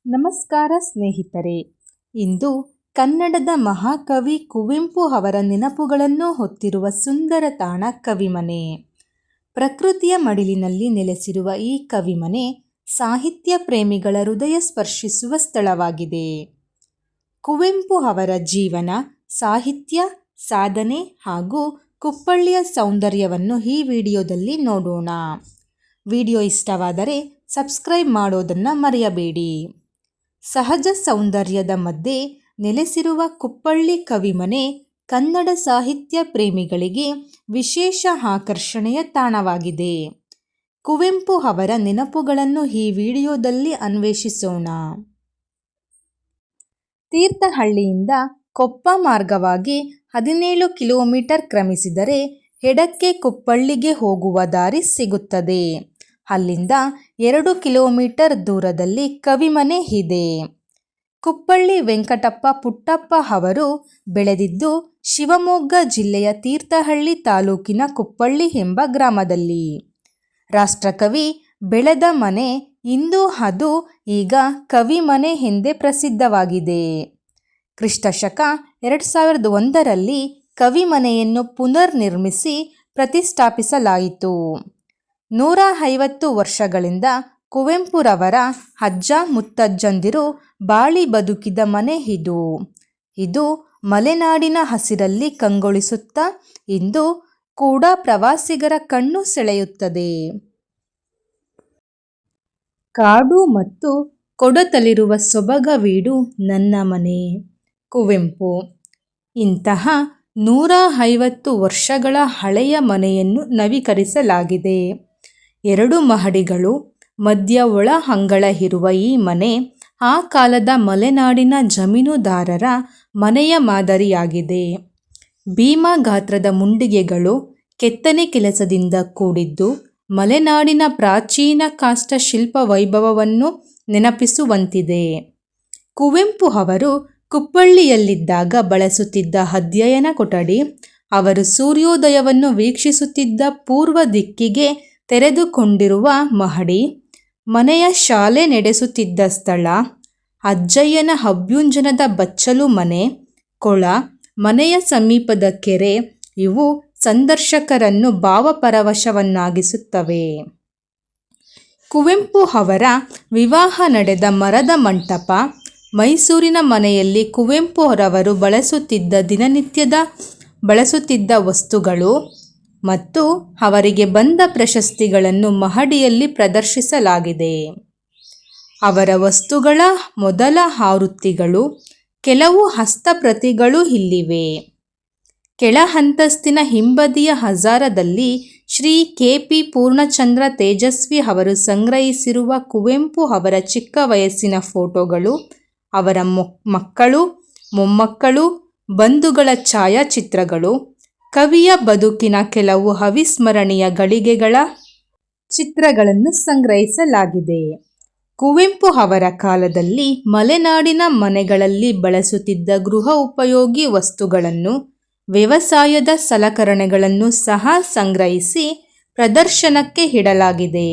ನಮಸ್ಕಾರ ಸ್ನೇಹಿತರೆ. ಇಂದು ಕನ್ನಡದ ಮಹಾಕವಿ ಕುವೆಂಪು ಅವರ ನೆನಪುಗಳನ್ನು ಹೊತ್ತಿರುವ ಸುಂದರ ತಾಣ ಕವಿಮನೆ. ಪ್ರಕೃತಿಯ ಮಡಿಲಿನಲ್ಲಿ ನೆಲೆಸಿರುವ ಈ ಕವಿಮನೆ ಸಾಹಿತ್ಯ ಪ್ರೇಮಿಗಳ ಹೃದಯ ಸ್ಪರ್ಶಿಸುವ ಸ್ಥಳವಾಗಿದೆ. ಕುವೆಂಪು ಅವರ ಜೀವನ, ಸಾಹಿತ್ಯ, ಸಾಧನೆ ಹಾಗೂ ಕುಪ್ಪಳ್ಳಿಯ ಸೌಂದರ್ಯವನ್ನು ಈ ವಿಡಿಯೋದಲ್ಲಿ ನೋಡೋಣ. ವಿಡಿಯೋ ಇಷ್ಟವಾದರೆ ಸಬ್ಸ್ಕ್ರೈಬ್ ಮಾಡೋದನ್ನು ಮರೆಯಬೇಡಿ. ಸಹಜ ಸೌಂದರ್ಯದ ಮಧ್ಯೆ ನೆಲೆಸಿರುವ ಕುಪ್ಪಳ್ಳಿ ಕವಿಮನೆ ಕನ್ನಡ ಸಾಹಿತ್ಯ ಪ್ರೇಮಿಗಳಿಗೆ ವಿಶೇಷ ಆಕರ್ಷಣೆಯ ತಾಣವಾಗಿದೆ. ಕುವೆಂಪು ಅವರ ನೆನಪುಗಳನ್ನು ಈ ವಿಡಿಯೋದಲ್ಲಿ ಅನ್ವೇಷಿಸೋಣ. ತೀರ್ಥಹಳ್ಳಿಯಿಂದ ಕೊಪ್ಪ ಮಾರ್ಗವಾಗಿ 17 ಕಿಲೋಮೀಟರ್ ಕ್ರಮಿಸಿದರೆ ಎಡಕ್ಕೆ ಕುಪ್ಪಳ್ಳಿಗೆ ಹೋಗುವ ದಾರಿ ಸಿಗುತ್ತದೆ. ಅಲ್ಲಿಂದ 2 ಕಿಲೋಮೀಟರ್ ದೂರದಲ್ಲಿ ಕವಿಮನೆ ಇದೆ. ಕುಪ್ಪಳ್ಳಿ ವೆಂಕಟಪ್ಪ ಪುಟ್ಟಪ್ಪ ಅವರು ಬೆಳೆದಿದ್ದು ಶಿವಮೊಗ್ಗ ಜಿಲ್ಲೆಯ ತೀರ್ಥಹಳ್ಳಿ ತಾಲೂಕಿನ ಕುಪ್ಪಳ್ಳಿ ಎಂಬ ಗ್ರಾಮದಲ್ಲಿ. ರಾಷ್ಟ್ರಕವಿ ಬೆಳೆದ ಮನೆ ಇಂದು ಅದು ಈಗ ಕವಿಮನೆ ಎಂದೇ ಪ್ರಸಿದ್ಧವಾಗಿದೆ. ಕ್ರಿಸ್ತಶಕ 2001ರಲ್ಲಿ ಕವಿಮನೆಯನ್ನು ಪುನರ್ ನಿರ್ಮಿಸಿ ಪ್ರತಿಷ್ಠಾಪಿಸಲಾಯಿತು. 150 ವರ್ಷಗಳಿಂದ ಕುವೆಂಪುರವರ ಅಜ್ಜ ಮುತ್ತಜ್ಜಂದಿರು ಬಾಳಿ ಬದುಕಿದ ಮನೆ ಇದು. ಇದು ಮಲೆನಾಡಿನ ಹಸಿರಲ್ಲಿ ಕಂಗೊಳಿಸುತ್ತಾ ಇಂದು ಕೂಡ ಪ್ರವಾಸಿಗರ ಕಣ್ಣು ಸೆಳೆಯುತ್ತದೆ. ಕಾಡು ಮತ್ತು ಕೊಡತಲಿರುವ ಸೊಬಗವೀಡು ನನ್ನ ಮನೆ. ಕುವೆಂಪು. ಇಂತಹ 150 ವರ್ಷಗಳ ಹಳೆಯ ಮನೆಯನ್ನು ನವೀಕರಿಸಲಾಗಿದೆ. 2 ಮಹಡಿಗಳು, ಮಧ್ಯ ಒಳ ಅಂಗಳ ಇರುವ ಈ ಮನೆ ಆ ಕಾಲದ ಮಲೆನಾಡಿನ ಜಮೀನುದಾರರ ಮನೆಯ ಮಾದರಿಯಾಗಿದೆ. ಭೀಮಾ ಗಾತ್ರದ ಮುಂಡಿಗೆಗಳು ಕೆತ್ತನೆ ಕೆಲಸದಿಂದ ಕೂಡಿದ್ದು ಮಲೆನಾಡಿನ ಪ್ರಾಚೀನ ಕಾಷ್ಟಶಿಲ್ಪ ವೈಭವವನ್ನು ನೆನಪಿಸುವಂತಿದೆ. ಕುವೆಂಪು ಅವರು ಕುಪ್ಪಳ್ಳಿಯಲ್ಲಿದ್ದಾಗ ಬಳಸುತ್ತಿದ್ದ ಅಧ್ಯಯನ ಕೊಠಡಿ, ಅವರು ಸೂರ್ಯೋದಯವನ್ನು ವೀಕ್ಷಿಸುತ್ತಿದ್ದ ಪೂರ್ವ ದಿಕ್ಕಿಗೆ ತೆರೆದುಕೊಂಡಿರುವ ಮಹಡಿ, ಮನೆಯ ಶಾಲೆ ನಡೆಸುತ್ತಿದ್ದ ಸ್ಥಳ, ಅಜ್ಜಯ್ಯನ ಅಭ್ಯುಂಜನದ ಬಚ್ಚಲು ಮನೆ, ಕೊಳ, ಮನೆಯ ಸಮೀಪದ ಕೆರೆ ಇವು ಸಂದರ್ಶಕರನ್ನು ಭಾವಪರವಶವನ್ನಾಗಿಸುತ್ತವೆ. ಕುವೆಂಪು ಅವರ ವಿವಾಹ ನಡೆದ ಮರದ ಮಂಟಪ, ಮೈಸೂರಿನ ಮನೆಯಲ್ಲಿ ಕುವೆಂಪು ಅವರವರು ದಿನನಿತ್ಯದ ಬಳಸುತ್ತಿದ್ದ ವಸ್ತುಗಳು ಮತ್ತು ಅವರಿಗೆ ಬಂದ ಪ್ರಶಸ್ತಿಗಳನ್ನು ಮಹಡಿಯಲ್ಲಿ ಪ್ರದರ್ಶಿಸಲಾಗಿದೆ. ಅವರ ವಸ್ತುಗಳ ಮೊದಲ ಆವೃತ್ತಿಗಳು, ಕೆಲವು ಹಸ್ತಪ್ರತಿಗಳು ಇಲ್ಲಿವೆ. ಕೆಳ ಅಂತಸ್ತಿನ ಹಿಂಬದಿಯ ಹಜಾರದಲ್ಲಿ ಶ್ರೀ ಕೆ.ಪಿ. ಪೂರ್ಣಚಂದ್ರ ತೇಜಸ್ವಿ ಅವರು ಸಂಗ್ರಹಿಸಿರುವ ಕುವೆಂಪು ಅವರ ಚಿಕ್ಕ ವಯಸ್ಸಿನ ಫೋಟೋಗಳು, ಅವರ ಮಕ್ಕಳು, ಮೊಮ್ಮಕ್ಕಳು, ಬಂಧುಗಳ ಛಾಯಾಚಿತ್ರಗಳು, ಕವಿಯ ಬದುಕಿನ ಕೆಲವು ಅವಿಸ್ಮರಣೀಯ ಗಳಿಗೆಗಳ ಚಿತ್ರಗಳನ್ನು ಸಂಗ್ರಹಿಸಲಾಗಿದೆ. ಕುವೆಂಪು ಅವರ ಕಾಲದಲ್ಲಿ ಮಲೆನಾಡಿನ ಮನೆಗಳಲ್ಲಿ ಬಳಸುತ್ತಿದ್ದ ಗೃಹ ಉಪಯೋಗಿ ವಸ್ತುಗಳನ್ನು, ವ್ಯವಸಾಯದ ಸಲಕರಣೆಗಳನ್ನು ಸಹ ಸಂಗ್ರಹಿಸಿ ಪ್ರದರ್ಶನಕ್ಕೆ ಇಡಲಾಗಿದೆ.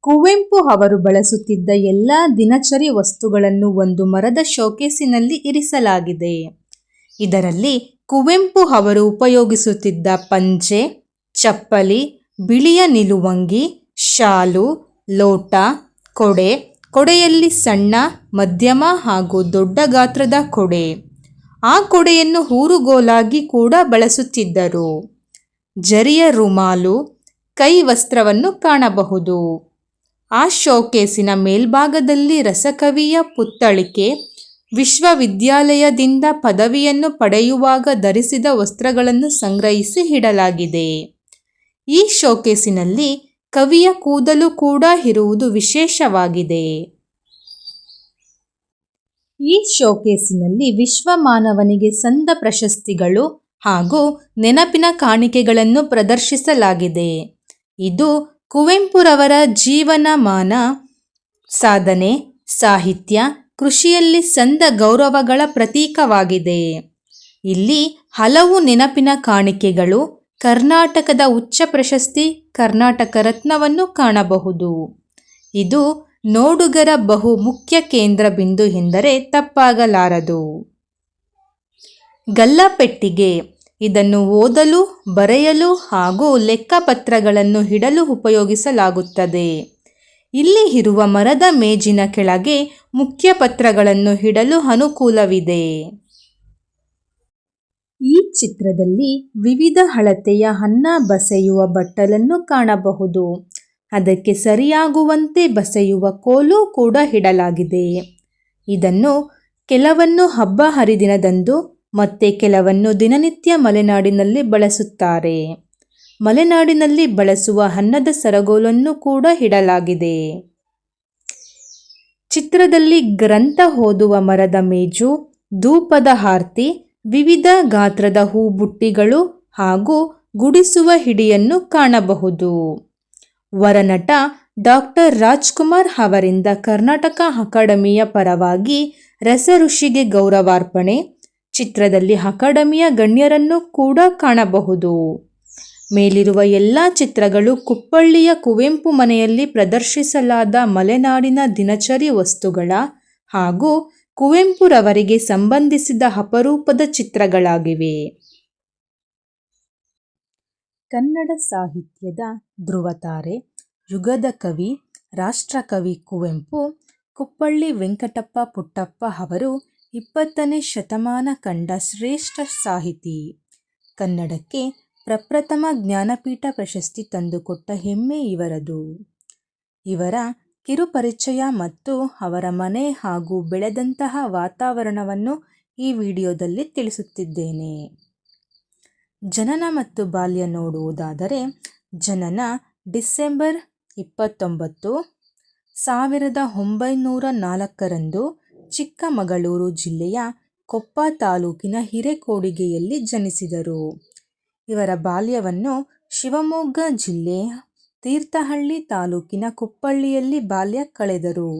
ಕುವೆಂಪು ಅವರು ಬಳಸುತ್ತಿದ್ದ ಎಲ್ಲ ದಿನಚರಿ ವಸ್ತುಗಳನ್ನು ಒಂದು ಮರದ ಶೋಕೇಸಿನಲ್ಲಿ ಇರಿಸಲಾಗಿದೆ. ಇದರಲ್ಲಿ ಕುವೆಂಪು ಅವರು ಉಪಯೋಗಿಸುತ್ತಿದ್ದ ಪಂಚೆ, ಚಪ್ಪಲಿ, ಬಿಳಿಯ ನಿಲುವಂಗಿ, ಶಾಲು, ಲೋಟ, ಕೊಡೆ, ಕೊಡೆಯಲ್ಲಿ ಸಣ್ಣ, ಮಧ್ಯಮ ಹಾಗೂ ದೊಡ್ಡ ಗಾತ್ರದ ಕೊಡೆ, ಆ ಕೊಡೆಯನ್ನು ಊರುಗೋಲಾಗಿ ಕೂಡ ಬಳಸುತ್ತಿದ್ದರು. ಜರಿಯ ರುಮಾಲು, ಕೈ ವಸ್ತ್ರವನ್ನು ಕಾಣಬಹುದು. ಆ ಶೋಕೇಸಿನ ಮೇಲ್ಭಾಗದಲ್ಲಿ ರಸಕವಿಯ ಪುತ್ತಳಿಕೆ, ವಿಶ್ವವಿದ್ಯಾಲಯದಿಂದ ಪದವಿಯನ್ನು ಪಡೆಯುವಾಗ ಧರಿಸಿದ ವಸ್ತ್ರಗಳನ್ನು ಸಂಗ್ರಹಿಸಿ ಇಡಲಾಗಿದೆ. ಈ ಶೋಕೇಸಿನಲ್ಲಿ ಕವಿಯ ಕೂದಲು ಕೂಡ ಇರುವುದು ವಿಶೇಷವಾಗಿದೆ. ಈ ಶೋಕೇಸಿನಲ್ಲಿ ವಿಶ್ವಮಾನವನಿಗೆ ಸಂದ ಪ್ರಶಸ್ತಿಗಳು ಹಾಗೂ ನೆನಪಿನ ಕಾಣಿಕೆಗಳನ್ನು ಪ್ರದರ್ಶಿಸಲಾಗಿದೆ. ಇದು ಕುವೆಂಪುರವರ ಜೀವನಮಾನ, ಸಾಧನೆ, ಸಾಹಿತ್ಯ, ಕೃಷಿಯಲ್ಲಿ ಸಂದ ಗೌರವಗಳ ಪ್ರತೀಕವಾಗಿದೆ. ಇಲ್ಲಿ ಹಲವು ನೆನಪಿನ ಕಾಣಿಕೆಗಳು, ಕರ್ನಾಟಕದ ಉಚ್ಚ ಪ್ರಶಸ್ತಿ ಕರ್ನಾಟಕ ರತ್ನವನ್ನು ಕಾಣಬಹುದು. ಇದು ನೋಡುಗರ ಬಹು ಮುಖ್ಯ ಕೇಂದ್ರ ಬಿಂದು ಎಂದರೆ ತಪ್ಪಾಗಲಾರದು. ಗಲ್ಲಪೆಟ್ಟಿಗೆ ಇದನ್ನು ಓದಲು, ಬರೆಯಲು ಹಾಗೂ ಲೆಕ್ಕಪತ್ರಗಳನ್ನು ಇಡಲು ಉಪಯೋಗಿಸಲಾಗುತ್ತದೆ. ಇಲ್ಲಿ ಇರುವ ಮರದ ಮೇಜಿನ ಕೆಳಗೆ ಮುಖ್ಯ ಪತ್ರಗಳನ್ನು ಇಡಲು ಅನುಕೂಲವಿದೆ. ಈ ಚಿತ್ರದಲ್ಲಿ ವಿವಿಧ ಅಳತೆಯ ಅನ್ನ ಬಸೆಯುವ ಬಟ್ಟಲನ್ನು ಕಾಣಬಹುದು. ಅದಕ್ಕೆ ಸರಿಯಾಗುವಂತೆ ಬಸೆಯುವ ಕೋಲು ಕೂಡ ಇಡಲಾಗಿದೆ. ಇದನ್ನು ಕೆಲವನ್ನು ಹಬ್ಬ ಹರಿದಿನದಂದು ಮತ್ತೆ ಕೆಲವನ್ನು ದಿನನಿತ್ಯ ಮಲೆನಾಡಿನಲ್ಲಿ ಬಳಸುತ್ತಾರೆ. ಮಲೆನಾಡಿನಲ್ಲಿ ಬಳಸುವ ಅನ್ನದ ಸರಗೋಲನ್ನು ಕೂಡ ಇಡಲಾಗಿದೆ. ಚಿತ್ರದಲ್ಲಿ ಗ್ರಂಥ ಓದುವ ಮರದ ಮೇಜು, ಧೂಪದ ಆರ್ತಿ, ವಿವಿಧ ಗಾತ್ರದ ಹೂಬುಟ್ಟಿಗಳು ಹಾಗೂ ಗುಡಿಸುವ ಹಿಡಿಯನ್ನು ಕಾಣಬಹುದು. ವರನಟ ಡಾಕ್ಟರ್ ರಾಜ್ಕುಮಾರ್ ಅವರಿಂದ ಕರ್ನಾಟಕ ಅಕಾಡೆಮಿಯ ಪರವಾಗಿ ರಸಋಷಿಗೆ ಗೌರವಾರ್ಪಣೆ. ಚಿತ್ರದಲ್ಲಿ ಅಕಾಡೆಮಿಯ ಗಣ್ಯರನ್ನು ಕೂಡ ಕಾಣಬಹುದು. ಮೇಲಿರುವ ಎಲ್ಲ ಚಿತ್ರಗಳು ಕುಪ್ಪಳ್ಳಿಯ ಕುವೆಂಪು ಮನೆಯಲ್ಲಿ ಪ್ರದರ್ಶಿಸಲಾದ ಮಲೆನಾಡಿನ ದಿನಚರಿ ವಸ್ತುಗಳ ಹಾಗೂ ಕುವೆಂಪುರವರಿಗೆ ಸಂಬಂಧಿಸಿದ ಅಪರೂಪದ ಚಿತ್ರಗಳಾಗಿವೆ. ಕನ್ನಡ ಸಾಹಿತ್ಯದ ಧ್ರುವತಾರೆ, ಯುಗದ ಕವಿ, ರಾಷ್ಟ್ರಕವಿ ಕುವೆಂಪು ಕುಪ್ಪಳ್ಳಿ ವೆಂಕಟಪ್ಪ ಪುಟ್ಟಪ್ಪ ಅವರು 20ನೇ ಶತಮಾನ ಕಂಡ ಶ್ರೇಷ್ಠ ಸಾಹಿತಿ. ಕನ್ನಡಕ್ಕೆ ಪ್ರಪ್ರಥಮ ಜ್ಞಾನಪೀಠ ಪ್ರಶಸ್ತಿ ತಂದುಕೊಟ್ಟ ಹೆಮ್ಮೆ ಇವರದು. ಇವರ ಕಿರುಪರಿಚಯ ಮತ್ತು ಅವರ ಮನೆ ಹಾಗೂ ಬೆಳೆದಂತಹ ವಾತಾವರಣವನ್ನು ಈ ವಿಡಿಯೋದಲ್ಲಿ ತಿಳಿಸುತ್ತಿದ್ದೇನೆ. ಜನನ ಮತ್ತು ಬಾಲ್ಯ ನೋಡುವುದಾದರೆ, ಜನನ ಡಿಸೆಂಬರ್ 29, 1904 ಚಿಕ್ಕಮಗಳೂರು ಜಿಲ್ಲೆಯ ಕೊಪ್ಪ ತಾಲೂಕಿನ ಹಿರೇಕೊಡಿಗೆಯಲ್ಲಿ ಜನಿಸಿದರು. ಇವರ ಬಾಲ್ಯವನ್ನು ಶಿವಮೊಗ್ಗ ಜಿಲ್ಲೆಯ ತೀರ್ಥಹಳ್ಳಿ ತಾಲೂಕಿನ ಕುಪ್ಪಳ್ಳಿಯಲ್ಲಿ ಬಾಲ್ಯ ಕಳೆದರು.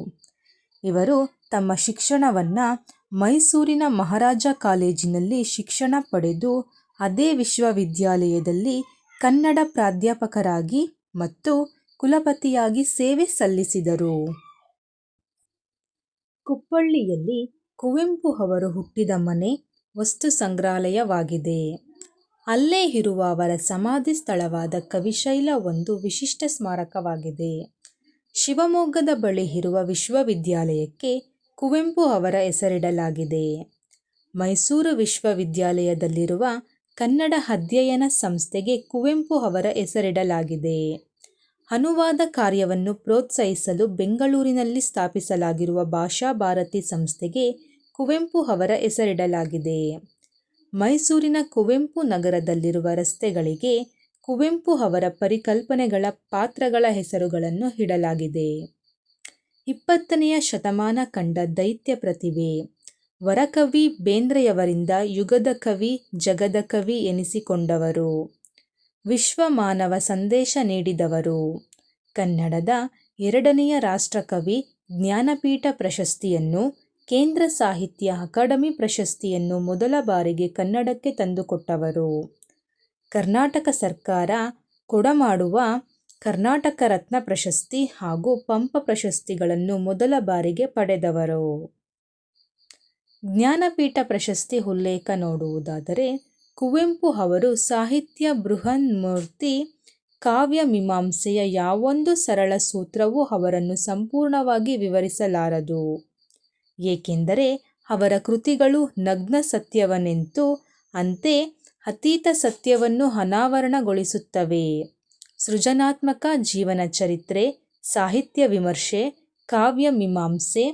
ಇವರು ತಮ್ಮ ಶಿಕ್ಷಣವನ್ನು ಮೈಸೂರಿನ ಮಹಾರಾಜ ಕಾಲೇಜಿನಲ್ಲಿ ಶಿಕ್ಷಣ ಪಡೆದು ಅದೇ ವಿಶ್ವವಿದ್ಯಾಲಯದಲ್ಲಿ ಕನ್ನಡ ಪ್ರಾಧ್ಯಾಪಕರಾಗಿ ಮತ್ತು ಕುಲಪತಿಯಾಗಿ ಸೇವೆ ಸಲ್ಲಿಸಿದರು. ಕುಪ್ಪಳ್ಳಿಯಲ್ಲಿ ಕುವೆಂಪು ಅವರು ಹುಟ್ಟಿದ ಮನೆ ವಸ್ತು ಸಂಗ್ರಹಾಲಯವಾಗಿದೆ. ಅಲ್ಲೇ ಇರುವ ಅವರ ಸಮಾಧಿ ಸ್ಥಳವಾದ ಕವಿಶೈಲ ಒಂದು ವಿಶಿಷ್ಟ ಸ್ಮಾರಕವಾಗಿದೆ. ಶಿವಮೊಗ್ಗದ ಬಳಿ ಇರುವ ವಿಶ್ವವಿದ್ಯಾಲಯಕ್ಕೆ ಕುವೆಂಪು ಅವರ ಹೆಸರಿಡಲಾಗಿದೆ. ಮೈಸೂರು ವಿಶ್ವವಿದ್ಯಾಲಯದಲ್ಲಿರುವ ಕನ್ನಡ ಅಧ್ಯಯನ ಸಂಸ್ಥೆಗೆ ಕುವೆಂಪು ಅವರ ಹೆಸರಿಡಲಾಗಿದೆ. ಅನುವಾದ ಕಾರ್ಯವನ್ನು ಪ್ರೋತ್ಸಾಹಿಸಲು ಬೆಂಗಳೂರಿನಲ್ಲಿ ಸ್ಥಾಪಿಸಲಾಗಿರುವ ಭಾಷಾ ಭಾರತಿ ಸಂಸ್ಥೆಗೆ ಕುವೆಂಪು ಅವರ ಹೆಸರಿಡಲಾಗಿದೆ. ಮೈಸೂರಿನ ಕುವೆಂಪು ನಗರದಲ್ಲಿರುವ ರಸ್ತೆಗಳಿಗೆ ಕುವೆಂಪು ಅವರ ಪರಿಕಲ್ಪನೆಗಳ ಪಾತ್ರಗಳ ಹೆಸರುಗಳನ್ನು ಇಡಲಾಗಿದೆ. 20ನೆಯ ಶತಮಾನ ಕಂಡ ದೈತ್ಯ ಪ್ರತಿಭೆ. ವರಕವಿ ಬೇಂದ್ರೆಯವರಿಂದ ಯುಗದ ಕವಿ, ಜಗದ ಕವಿ ಎನಿಸಿಕೊಂಡವರು. ವಿಶ್ವಮಾನವ ಸಂದೇಶ ನೀಡಿದವರು. ಕನ್ನಡದ 2ನೆಯ ರಾಷ್ಟ್ರಕವಿ, ಜ್ಞಾನಪೀಠ ಪ್ರಶಸ್ತಿಯನ್ನು, ಕೇಂದ್ರ ಸಾಹಿತ್ಯ ಅಕಾಡೆಮಿ ಪ್ರಶಸ್ತಿಯನ್ನು ಮೊದಲ ಬಾರಿಗೆ ಕನ್ನಡಕ್ಕೆ ತಂದುಕೊಟ್ಟವರು. ಕರ್ನಾಟಕ ಸರ್ಕಾರ ಕೊಡಮಾಡುವ ಕರ್ನಾಟಕ ರತ್ನ ಪ್ರಶಸ್ತಿ ಹಾಗೂ ಪಂಪ ಪ್ರಶಸ್ತಿಗಳನ್ನು ಮೊದಲ ಬಾರಿಗೆ ಪಡೆದವರು. ಜ್ಞಾನಪೀಠ ಪ್ರಶಸ್ತಿ ಉಲ್ಲೇಖ ನೋಡುವುದಾದರೆ, ಕುವೆಂಪು ಅವರು ಸಾಹಿತ್ಯ ಬೃಹನ್ಮೂರ್ತಿ. ಕಾವ್ಯ ಮೀಮಾಂಸೆಯ ಯಾವೊಂದು ಸರಳ ಸೂತ್ರವೂ ಅವರನ್ನು ಸಂಪೂರ್ಣವಾಗಿ ವಿವರಿಸಲಾರದು. ಏಕೆಂದರೆ ಅವರ ಕೃತಿಗಳು ನಗ್ನ ಸತ್ಯವನ್ನೆಂತೂ ಅಂತೆ ಅತೀತ ಸತ್ಯವನ್ನು ಅನಾವರಣಗೊಳಿಸುತ್ತವೆ. ಸೃಜನಾತ್ಮಕ ಜೀವನ ಚರಿತ್ರೆ, ಸಾಹಿತ್ಯ ವಿಮರ್ಶೆ, ಕಾವ್ಯ ಮೀಮಾಂಸೆ,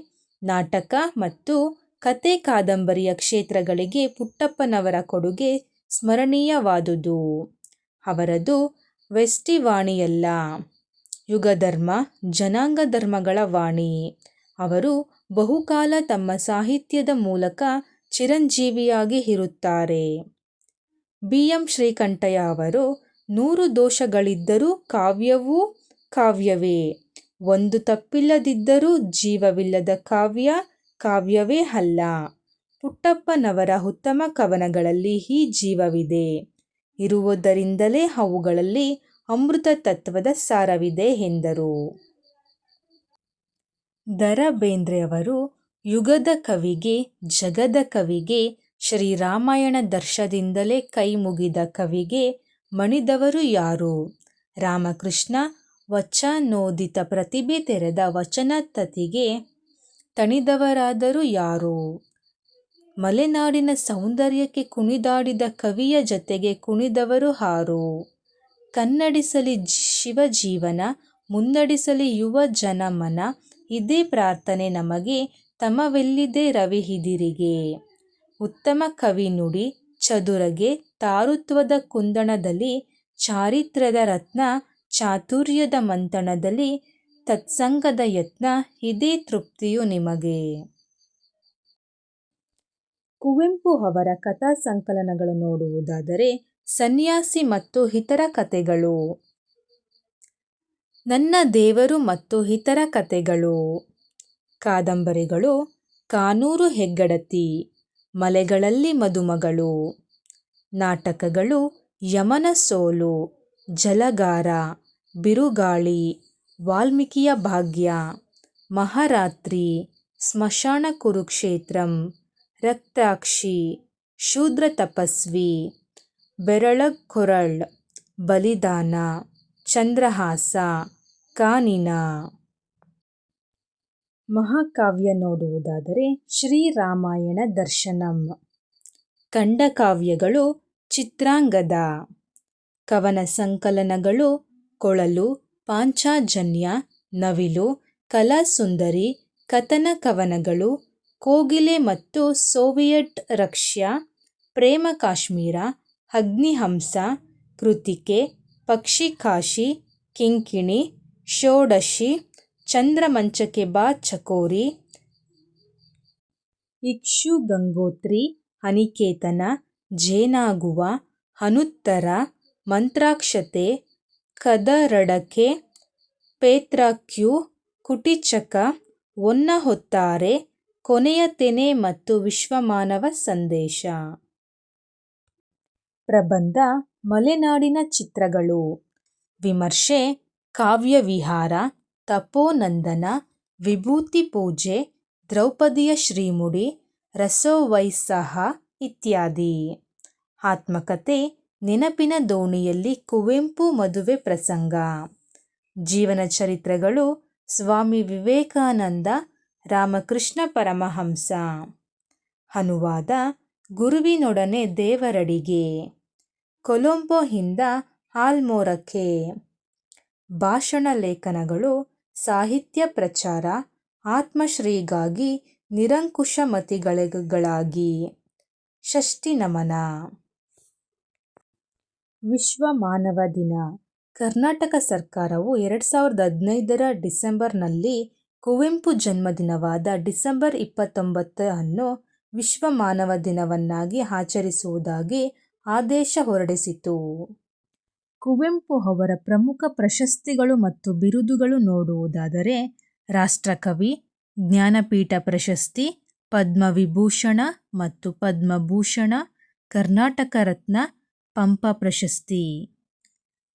ನಾಟಕ ಮತ್ತು ಕತೆ ಕಾದಂಬರಿಯ ಕ್ಷೇತ್ರಗಳಿಗೆ ಪುಟ್ಟಪ್ಪನವರ ಕೊಡುಗೆ ಸ್ಮರಣೀಯವಾದುದು. ಅವರದು ವ್ಯಷ್ಟಿವಾಣಿಯಲ್ಲ, ಯುಗಧರ್ಮ, ಜನಾಂಗ ಧರ್ಮಗಳ ವಾಣಿ. ಅವರು ಬಹುಕಾಲ ತಮ್ಮ ಸಾಹಿತ್ಯದ ಮೂಲಕ ಚಿರಂಜೀವಿಯಾಗಿ ಇರುತ್ತಾರೆ. ಬಿ. ಎಂ. ಶ್ರೀಕಂಠಯ್ಯ ಅವರು 100 ದೋಷಗಳಿದ್ದರೂ ಕಾವ್ಯವೂ ಕಾವ್ಯವೇ, ಒಂದು ತಪ್ಪಿಲ್ಲದಿದ್ದರೂ ಜೀವವಿಲ್ಲದ ಕಾವ್ಯ ಕಾವ್ಯವೇ ಅಲ್ಲ. ಪುಟ್ಟಪ್ಪನವರ ಉತ್ತಮ ಕವನಗಳಲ್ಲಿ ಈ ಜೀವವಿದೆ. ಇರುವುದರಿಂದಲೇ ಅವುಗಳಲ್ಲಿ ಅಮೃತ ತತ್ವದ ಸಾರವಿದೆ ಎಂದರು. ದ.ರಾ ಬೇಂದ್ರೆಯವರು ಯುಗದ ಕವಿಗೆ, ಜಗದ ಕವಿಗೆ, ಶ್ರೀರಾಮಾಯಣ ದರ್ಶದಿಂದಲೇ ಕೈ ಮುಗಿದ ಕವಿಗೆ ಮಣಿದವರು ಯಾರು? ರಾಮಕೃಷ್ಣ ವಚನೋದಿತ ಪ್ರತಿಭೆ ತೆರೆದ ವಚನತತಿಗೆ ತಣಿದವರಾದರೂ ಯಾರು? ಮಲೆನಾಡಿನ ಸೌಂದರ್ಯಕ್ಕೆ ಕುಣಿದಾಡಿದ ಕವಿಯ ಜತೆಗೆ ಕುಣಿದವರು ಹಾರು? ಕನ್ನಡಿಸಲಿ ಶಿವಜೀವನ, ಮುನ್ನಡೆಸಲಿ ಯುವ ಜನಮನ, ಇದೇ ಪ್ರಾರ್ಥನೆ ನಮಗೆ ತಮವೆಲ್ಲಿದೆ ರವಿಹಿದಿರಿಗೆ. ಉತ್ತಮ ಕವಿ ನುಡಿ ಚದುರಗೆ ತಾರುತ್ವದ ಕುಂದಣದಲ್ಲಿ, ಚಾರಿತ್ರ್ಯದ ರತ್ನ ಚಾತುರ್ಯದ ಮಂಥನದಲ್ಲಿ, ತತ್ಸಂಗದ ಯತ್ನ ಇದೇ ತೃಪ್ತಿಯು ನಿಮಗೆ. ಕುವೆಂಪು ಅವರ ಕಥಾ ಸಂಕಲನಗಳು ನೋಡುವುದಾದರೆ, ಸನ್ಯಾಸಿ ಮತ್ತು ಇತರ ಕಥೆಗಳು, ನನ್ನ ದೇವರು ಮತ್ತು ಇತರ ಕಥೆಗಳು. ಕಾದಂಬರಿಗಳು, ಕಾನೂರು ಹೆಗ್ಗಡತಿ, ಮಲೆಗಳಲ್ಲಿ ಮದುಮಗಳು. ನಾಟಕಗಳು, ಯಮನ ಸೋಲು, ಜಲಗಾರ, ಬಿರುಗಾಳಿ, ವಾಲ್ಮೀಕಿಯ ಭಾಗ್ಯ, ಮಹಾರಾತ್ರಿ, ಸ್ಮಶಾನ ಕುರುಕ್ಷೇತ್ರಂ, ರಕ್ತಾಕ್ಷಿ, ಶೂದ್ರ ತಪಸ್ವಿ, ಬೆರಳಕೊರಳ್, ಬಲಿದಾನ, ಚಂದ್ರಹಾಸ, ಕಾನಿನ. ಮಹಾಕಾವ್ಯ ನೋಡುವುದಾದರೆ, ಶ್ರೀರಾಮಾಯಣ ದರ್ಶನಂ. ಖಂಡಕಾವ್ಯಗಳು, ಚಿತ್ರಾಂಗದ. ಕವನ ಸಂಕಲನಗಳು, ಕೊಳಲು, ಪಾಂಚಜನ್ಯ, ನವಿಲು, ಕಲಾಸುಂದರಿ, ಕಥನ ಕವನಗಳು, ಕೋಗಿಲೆ ಮತ್ತು ಸೋವಿಯಟ್ ರಷ್ಯಾ, ಪ್ರೇಮ ಕಾಶ್ಮೀರ, ಅಗ್ನಿಹಂಸ, ಕೃತಿಕೆ, ಪಕ್ಷಿಕಾಶಿ, ಕಿಂಕಿಣಿ, ಷೋಡಶಿ, ಚಂದ್ರಮಂಚಕೆ ಬಾ ಚಕೋರಿ, ಇಕ್ಷುಗಂಗೋತ್ರಿ, ಅನಿಕೇತನ, ಜೇನಾಗುವ, ಅನುತ್ತರ, ಮಂತ್ರಾಕ್ಷತೆ, ಕದರಡಕೆ, ಪೇತ್ರಕ್ಯೂ, ಕುಟಿಚಕ, ಹೊನ್ನ ಹೊತ್ತಾರೆ, ಕೊನೆಯ ತೆನೆ ಮತ್ತು ವಿಶ್ವಮಾನವ ಸಂದೇಶ. ಪ್ರಬಂಧ, ಮಲೆನಾಡಿನ ಚಿತ್ರಗಳು. ವಿಮರ್ಶೆ, ಕಾವ್ಯವಿಹಾರ, ತಪೋನಂದನ, ವಿಭೂತಿ ಪೂಜೆ, ದ್ರೌಪದಿಯ ಶ್ರೀಮುಡಿ, ರಸೋವೈಸಾಹ ಇತ್ಯಾದಿ. ಆತ್ಮಕಥೆ, ನೆನಪಿನ ದೋಣಿಯಲ್ಲಿ ಕುವೆಂಪು ಮದುವೆ ಪ್ರಸಂಗ. ಜೀವನ ಚರಿತ್ರೆಗಳು, ಸ್ವಾಮಿ ವಿವೇಕಾನಂದ, ರಾಮಕೃಷ್ಣ ಪರಮಹಂಸ. ಅನುವಾದ, ಗುರುವಿನೊಡನೆ ದೇವರಡಿಗೆ, ಕೊಲಂಬೋಯಿಂದ ಆಲ್ಮೋರಕ್ಕೆ. ಭಾಷಣ ಲೇಖನಗಳು, ಸಾಹಿತ್ಯ ಪ್ರಚಾರ, ಆತ್ಮಶ್ರೀಗಾಗಿ ನಿರಂಕುಶಮತಿಗಳಾಗಿ. ಷಷ್ಠಿ ನಮನ. ವಿಶ್ವ ಮಾನವ ದಿನ. ಕರ್ನಾಟಕ ಸರ್ಕಾರವು 2015 ಡಿಸೆಂಬರ್ನಲ್ಲಿ ಕುವೆಂಪು ಜನ್ಮದಿನವಾದ ಡಿಸೆಂಬರ್ 29 ಅನ್ನು ವಿಶ್ವ ಮಾನವ ದಿನವನ್ನಾಗಿ ಆಚರಿಸುವುದಾಗಿ ಆದೇಶ ಹೊರಡಿಸಿತು. ಕುವೆಂಪು ಅವರ ಪ್ರಮುಖ ಪ್ರಶಸ್ತಿಗಳು ಮತ್ತು ಬಿರುದುಗಳು ನೋಡುವುದಾದರೆ, ರಾಷ್ಟ್ರಕವಿ, ಜ್ಞಾನಪೀಠ ಪ್ರಶಸ್ತಿ, ಪದ್ಮವಿಭೂಷಣ ಮತ್ತು ಪದ್ಮಭೂಷಣ, ಕರ್ನಾಟಕ ರತ್ನ, ಪಂಪ ಪ್ರಶಸ್ತಿ.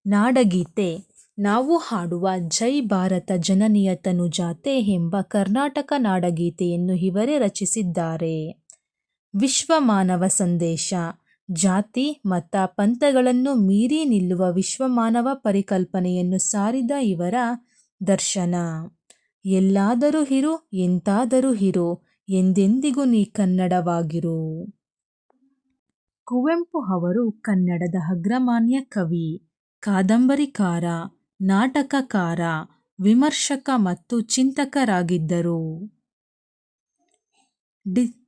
ನಾಡಗೀತೆ, ನಾವು ಹಾಡುವ ಜೈ ಭಾರತ ಜನನಿಯ ತನುಜಾತೆ ಎಂಬ ಕರ್ನಾಟಕ ನಾಡಗೀತೆಯನ್ನು ಇವರೇ ರಚಿಸಿದ್ದಾರೆ. ವಿಶ್ವ ಮಾನವ ಸಂದೇಶ, ಜಾತಿ ಮತ ಪಂಥಗಳನ್ನು ಮೀರಿ ನಿಲ್ಲುವ ವಿಶ್ವಮಾನವ ಪರಿಕಲ್ಪನೆಯನ್ನು ಸಾರಿದ ಇವರ ದರ್ಶನ. ಎಲ್ಲಾದರೂ ಇರು, ಎಂತಾದರೂ ಇರು, ಎಂದೆಂದಿಗೂ ನೀ ಕನ್ನಡವಾಗಿರು. ಕುವೆಂಪು ಅವರು ಕನ್ನಡದ ಅಗ್ರಮಾನ್ಯ ಕವಿ, ಕಾದಂಬರಿಕಾರ, ನಾಟಕಕಾರ, ವಿಮರ್ಶಕ ಮತ್ತು ಚಿಂತಕರಾಗಿದ್ದರು.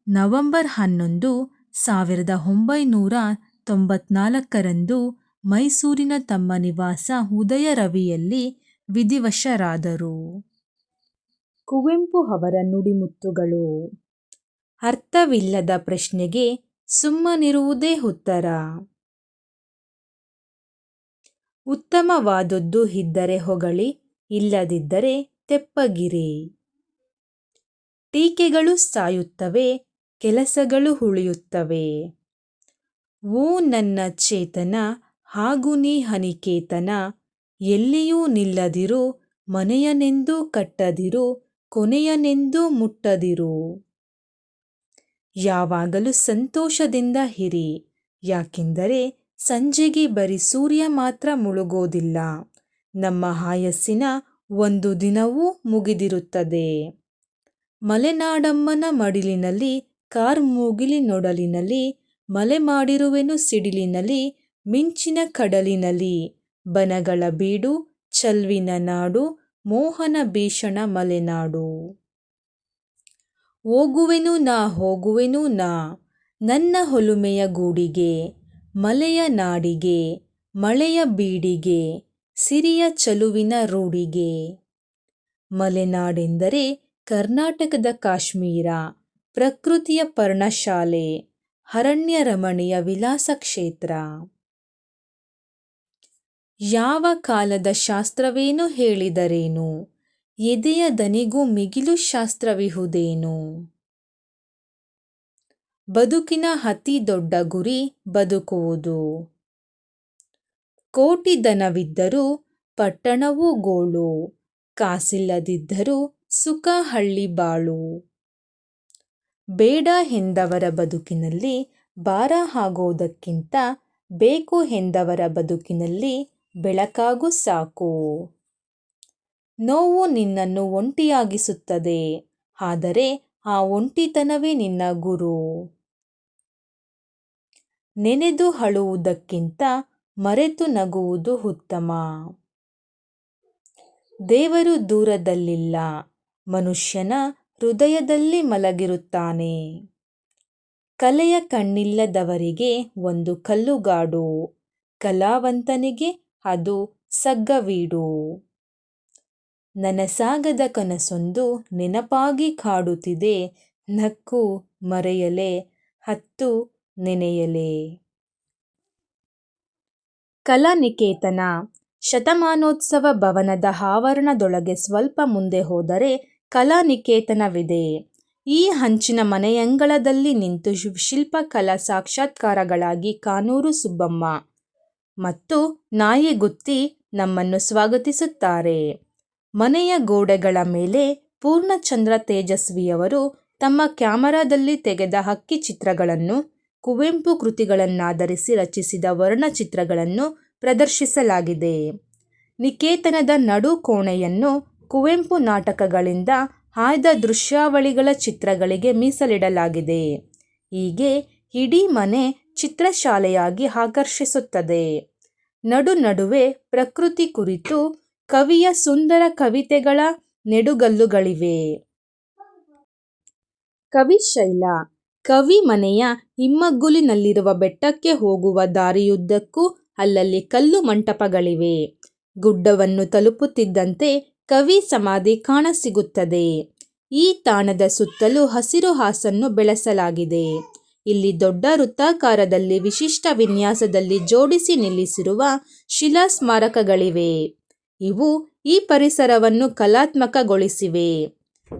ನವೆಂಬರ್ 11, 1994 ಮೈಸೂರಿನ ತಮ್ಮ ನಿವಾಸ ಉದಯರವಿಯಲ್ಲಿ ವಿಧಿವಶರಾದರು. ಕುವೆಂಪು ಅವರ ನುಡಿಮುತ್ತುಗಳು. ಅರ್ಥವಿಲ್ಲದ ಪ್ರಶ್ನೆಗೆ ಸುಮ್ಮನಿರುವುದೇ ಉತ್ತರ. ಉತ್ತಮವಾದುದು ಇದ್ದರೆ ಹೊಗಳಿ, ಇಲ್ಲದಿದ್ದರೆ ತೆಪ್ಪಗಿರಿ. ಟೀಕೆಗಳು ಸಾಯುತ್ತವೆ, ಕೆಲಸಗಳು ಉಳಿಯುತ್ತವೆ. ಓ ನನ್ನ ಚೇತನ, ಆಗು ನೀ ಅನಿಕೇತನ, ಎಲ್ಲಿಯೂ ನಿಲ್ಲದಿರು, ಮನೆಯನೆಂದೂ ಕಟ್ಟದಿರು, ಕೊನೆಯನೆಂದೂ ಮುಟ್ಟದಿರು. ಯಾವಾಗಲೂ ಸಂತೋಷದಿಂದ ಇರಿ, ಯಾಕೆಂದರೆ ಸಂಜೆಗೆ ಬರೀ ಸೂರ್ಯ ಮಾತ್ರ ಮುಳುಗೋದಿಲ್ಲ, ನಮ್ಮ ಆಯಸ್ಸಿನ ಒಂದು ದಿನವೂ ಮುಗಿದಿರುತ್ತದೆ. ಮಲೆನಾಡಮ್ಮನ ಮಡಿಲಿನಲ್ಲಿ ಕಾರ್ಮುಗಿಲಿನೊಡಲಿನಲ್ಲಿ ಮಲೆ ಮಾಡಿರುವೆನು ಸಿಡಿಲಿನಲ್ಲಿ, ಮಿಂಚಿನ ಕಡಲಿನಲ್ಲಿ ಬನಗಳ ಬೀಡು, ಚಲ್ವಿನ ನಾಡು, ಮೋಹನ ಭೀಷಣ ಮಲೆನಾಡು. ಹೋಗುವೆನು ನಾ ನನ್ನ ಹೊಲುಮೆಯ ಗೂಡಿಗೆ, ಮಲೆಯ ನಾಡಿಗೆ, ಮಳೆಯ ಬೀಡಿಗೆ, ಸಿರಿಯ ಚಲುವಿನ ರೂಢಿಗೆ. ಮಲೆನಾಡೆಂದರೆ ಕರ್ನಾಟಕದ ಕಾಶ್ಮೀರ, ಪ್ರಕೃತಿಯ ಪರ್ಣಶಾಲೆ, ಅರಣ್ಯ ರಮಣೀಯ ವಿಲಾಸ ಕ್ಷೇತ್ರ. ಯಾವ ಕಾಲದ ಶಾಸ್ತ್ರವೇನು ಹೇಳಿದರೇನು, ಎದೆಯ ದನಿಗೂ ಮಿಗಿಲು ಶಾಸ್ತ್ರವಿಹುದೇನು. ಬದುಕಿನ ಅತಿ ದೊಡ್ಡ ಗುರಿ ಬದುಕುವುದು. ಕೋಟಿ ಧನವಿದ್ದರೂ ಪಟ್ಟಣವೂ ಗೋಳು, ಕಾಸಿಲ್ಲದಿದ್ದರೂ ಸುಖ ಹಳ್ಳಿ ಬಾಳು. ಬೇಡ ಎಂದವರ ಬದುಕಿನಲ್ಲಿ ಭಾರ ಆಗೋದಕ್ಕಿಂತ, ಬೇಕು ಎಂದವರ ಬದುಕಿನಲ್ಲಿ ಬೆಳಕಾಗು ಸಾಕು. ನೋವು ನಿನ್ನನ್ನು ಒಂಟಿಯಾಗಿಸುತ್ತದೆ, ಆದರೆ ಆ ಒಂಟಿತನವೇ ನಿನ್ನ ಗುರು. ನೆನೆದು ಅಳುವುದಕ್ಕಿಂತ ಮರೆತು ನಗುವುದು ಉತ್ತಮ. ದೇವರು ದೂರದಲ್ಲಿಲ್ಲ, ಮನುಷ್ಯನ ಹೃದಯದಲ್ಲಿ ಮಲಗಿರುತ್ತಾನೆ. ಕಲೆಯ ಕಣ್ಣಿಲ್ಲದವರಿಗೆ ಒಂದು ಕಲ್ಲುಗಾಡು, ಕಲಾವಂತನಿಗೆ ಅದು ಸಗ್ಗವೀಡು. ನನಸಾಗದ ಕನಸೊಂದು ನೆನಪಾಗಿ ಕಾಡುತ್ತಿದೆ, ನಕ್ಕು ಮರೆಯಲೇ ಅತ್ತು ನೆನೆಯಲೇ. ಕಲಾನಿಕೇತನ ಶತಮಾನೋತ್ಸವ ಭವನದ ಆವರಣದೊಳಗೆ ಸ್ವಲ್ಪ ಮುಂದೆ ಹೋದರೆ ಕಲಾನಿಕೇತನವಿದೆ. ಈ ಹಂಚಿನ ಮನೆಯಂಗಳದಲ್ಲಿ ನಿಂತು ಶಿಲ್ಪಕಲಾ ಸಾಕ್ಷಾತ್ಕಾರಗಳಾಗಿ ಕಾನೂರು ಸುಬ್ಬಮ್ಮ ಮತ್ತು ನಾಯಿಗುತ್ತಿ ನಮ್ಮನ್ನು ಸ್ವಾಗತಿಸುತ್ತಾರೆ. ಮನೆಯ ಗೋಡೆಗಳ ಮೇಲೆ ಪೂರ್ಣಚಂದ್ರ ತೇಜಸ್ವಿಯವರು ತಮ್ಮ ಕ್ಯಾಮರಾದಲ್ಲಿ ತೆಗೆದ ಹಕ್ಕಿ ಚಿತ್ರಗಳನ್ನು, ಕುವೆಂಪು ಕೃತಿಗಳನ್ನಾಧರಿಸಿ ರಚಿಸಿದ ವರ್ಣಚಿತ್ರಗಳನ್ನು ಪ್ರದರ್ಶಿಸಲಾಗಿದೆ. ನಿಕೇತನದ ನಡು ಕೋಣೆಯನ್ನು ಕುವೆಂಪು ನಾಟಕಗಳಿಂದ ಆಯ್ದ ದೃಶ್ಯಾವಳಿಗಳ ಚಿತ್ರಗಳಿಗೆ ಮೀಸಲಿಡಲಾಗಿದೆ. ಹೀಗೆ ಇಡೀ ಮನೆ ಚಿತ್ರಶಾಲೆಯಾಗಿ ಆಕರ್ಷಿಸುತ್ತದೆ. ನಡುವೆ ಪ್ರಕೃತಿ ಕುರಿತು ಕವಿಯ ಸುಂದರ ಕವಿತೆಗಳ ನೆಡುಗಲ್ಲುಗಳಿವೆ. ಕವಿಶೈಲ ಕವಿ ಮನೆಯ ಹಿಮ್ಮಗ್ಗುಲಿನಲ್ಲಿರುವ ಬೆಟ್ಟಕ್ಕೆ ಹೋಗುವ ದಾರಿಯುದ್ದಕ್ಕೂ ಅಲ್ಲಲ್ಲಿ ಕಲ್ಲು ಮಂಟಪಗಳಿವೆ. ಗುಡ್ಡವನ್ನು ತಲುಪುತ್ತಿದ್ದಂತೆ ಕವಿ ಸಮಾಧಿ ಕಾಣಸಿಗುತ್ತದೆ. ಈ ತಾಣದ ಸುತ್ತಲೂ ಹಸಿರು ಹಾಸನ್ನು ಬೆಳೆಸಲಾಗಿದೆ. ಇಲ್ಲಿ ದೊಡ್ಡ ವೃತ್ತಾಕಾರದಲ್ಲಿ ವಿಶಿಷ್ಟ ವಿನ್ಯಾಸದಲ್ಲಿ ಜೋಡಿಸಿ ನಿಲ್ಲಿಸಿರುವ ಶಿಲಾ ಸ್ಮಾರಕಗಳಿವೆ. ಇವು ಈ ಪರಿಸರವನ್ನು ಕಲಾತ್ಮಕಗೊಳಿಸಿವೆ.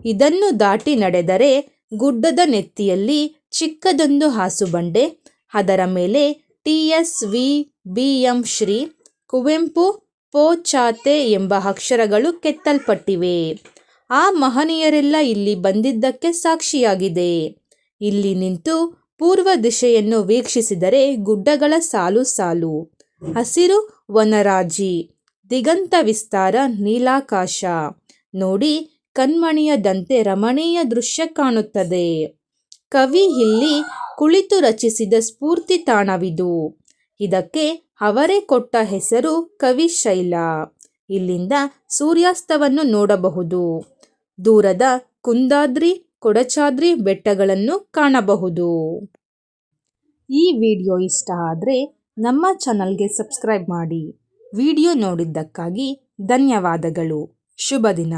ಇದನ್ನು ದಾಟಿ ನಡೆದರೆ ಗುಡ್ಡದ ನೆತ್ತಿಯಲ್ಲಿ ಚಿಕ್ಕದೊಂದು ಹಾಸುಬಂಡೆ, ಅದರ ಮೇಲೆ TSVBM ಶ್ರೀ ಕುವೆಂಪು ಪೋಚಾತೆ ಎಂಬ ಅಕ್ಷರಗಳು ಕೆತ್ತಲ್ಪಟ್ಟಿವೆ. ಆ ಮಹನೀಯರೆಲ್ಲ ಇಲ್ಲಿ ಬಂದಿದ್ದಕ್ಕೆ ಸಾಕ್ಷಿಯಾಗಿದೆ. ಇಲ್ಲಿ ನಿಂತು ಪೂರ್ವ ದಿಶೆಯನ್ನು ವೀಕ್ಷಿಸಿದರೆ ಗುಡ್ಡಗಳ ಸಾಲು ಸಾಲು, ಹಸಿರು ವನರಾಜಿ, ದಿಗಂತ ವಿಸ್ತಾರ, ನೀಲಾಕಾಶ ನೋಡಿ ಕಣ್ಮಣಿಯದಂತೆ ರಮಣೀಯ ದೃಶ್ಯ ಕಾಣುತ್ತದೆ. ಕವಿ ಇಲ್ಲಿ ಕುಳಿತು ರಚಿಸಿದ ಸ್ಫೂರ್ತಿ ತಾಣವಿದು. ಇದಕ್ಕೆ ಅವರೇ ಕೊಟ್ಟ ಹೆಸರು ಕವಿಶೈಲ. ಇಲ್ಲಿಂದ ಸೂರ್ಯಾಸ್ತವನ್ನು ನೋಡಬಹುದು. ದೂರದ ಕುಂದಾದ್ರಿ, ಕೊಡಚಾದ್ರಿ ಬೆಟ್ಟಗಳನ್ನು ಕಾಣಬಹುದು. ಈ ವಿಡಿಯೋ ಇಷ್ಟ ಆದರೆ ನಮ್ಮ ಚಾನಲ್ಗೆ ಸಬ್ಸ್ಕ್ರೈಬ್ ಮಾಡಿ. ವಿಡಿಯೋ ನೋಡಿದ್ದಕ್ಕಾಗಿ ಧನ್ಯವಾದಗಳು. ಶುಭ ದಿನ.